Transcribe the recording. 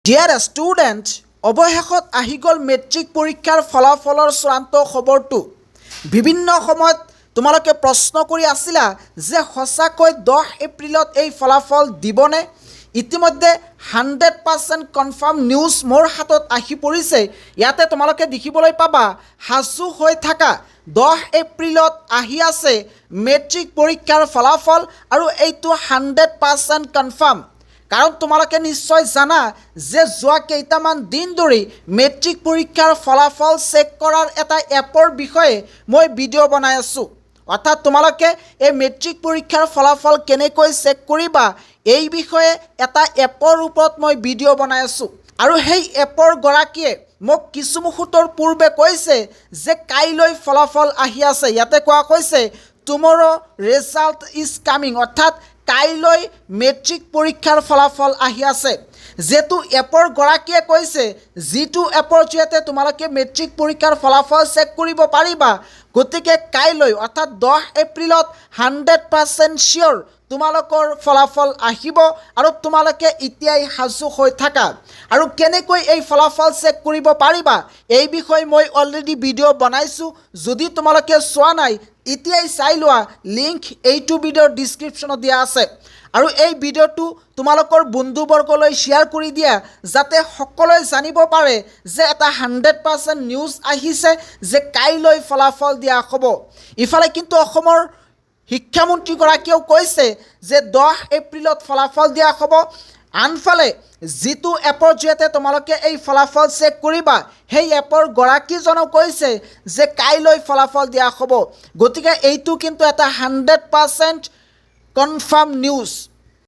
Dear student, অৱশেষত আহি গ'ল মেট্ৰিক পৰীক্ষাৰ ফলাফলৰ চূড়ান্ত খবৰটো। বিভিন্ন সময়ত তোমালোকে প্ৰশ্ন কৰি আছিলা যে সঁচাকৈ 10 এপ্ৰিলত এই ফলাফল দিবনে। ইতিমধ্যে 100% কনফাৰ্ম নিউজ মোৰ হাতত আহি পৰিছে। ইয়াতে তোমালোকে দেখিবলৈ পাবা সাজু হৈ থকা 10 এপ্ৰিলত আহি আছে মেট্ৰিক পৰীক্ষাৰ ফলাফল আৰু এইটো 100% কনফাৰ্ম। কাৰণ তোমালোকে নিশ্চয় জানা যে যোৱা কেইটামান দিন ধৰি মেট্ৰিক পৰীক্ষাৰ ফলাফল চেক কৰাৰ এটা এপৰ বিষয়ে মই ভিডিঅ' বনাই আছোঁ। অৰ্থাৎ তোমালোকে এই মেট্ৰিক পৰীক্ষাৰ ফলাফল কেনেকৈ চেক কৰিবা এই বিষয়ে এটা এপৰ ওপৰত মই ভিডিঅ' বনাই আছোঁ। আৰু সেই এপৰ গৰাকীয়ে মোক কিছু মুহূৰ্তৰ পূৰ্বে কৈছে যে কাইলৈ ফলাফল আহি আছে। ইয়াতে কোৱা কৈছে টুমৰো ৰিজাল্ট ইজ কামিং, অৰ্থাৎ কাইলৈ মেট্ৰিক পৰীক্ষাৰ ফলাফল আহি আছে। যেটো এপৰ গৰাকীয়ে কৈছে যিটো এপৰ জৰিয়তে তোমালোকে মেট্ৰিক পৰীক্ষাৰ ফলাফল চেক কৰিব পাৰিবা। গতিকে কাইলৈ অৰ্থাৎ 10 এপ্ৰিলত 100% চিয়'ৰ তোমালোকৰ ফলাফল আহিব আৰু তোমালোকে এতিয়াই সাজু হৈ থাকা। আৰু কেনেকৈ এই ফলাফল চেক কৰিব পাৰিবা এই বিষয়ে মই অলৰেডি ভিডিঅ' বনাইছোঁ। যদি তোমালোকে চোৱা নাই এতিয়াই চাই লোৱা, লিংক এইটো ভিডিঅ'ৰ ডিছক্ৰিপশ্যনত দিয়া আছে। আৰু এই ভিডিঅ'টো তোমালোকৰ বন্ধুবৰ্গলৈ শ্বেয়াৰ কৰি দিয়া যাতে সকলোৱে জানিব পাৰে যে এটা 100% নিউজ আহিছে যে কাইলৈ ফলাফল দিয়া হ'ব। ইফালে কিন্তু অসমৰ শিক্ষামন্ত্ৰীগৰাকীয়েও কৈছে যে 10 এপ্ৰিলত ফলাফল দিয়া হ'ব। আনফালে যিটো এপৰ জৰিয়তে তোমালোকে এই ফলাফল চেক কৰিবা সেই এপৰ গৰাকীজনেও কৈছে যে কাইলৈ ফলাফল দিয়া হ'ব। গতিকে এইটো কিন্তু এটা 100% কনফাৰ্ম নিউজ।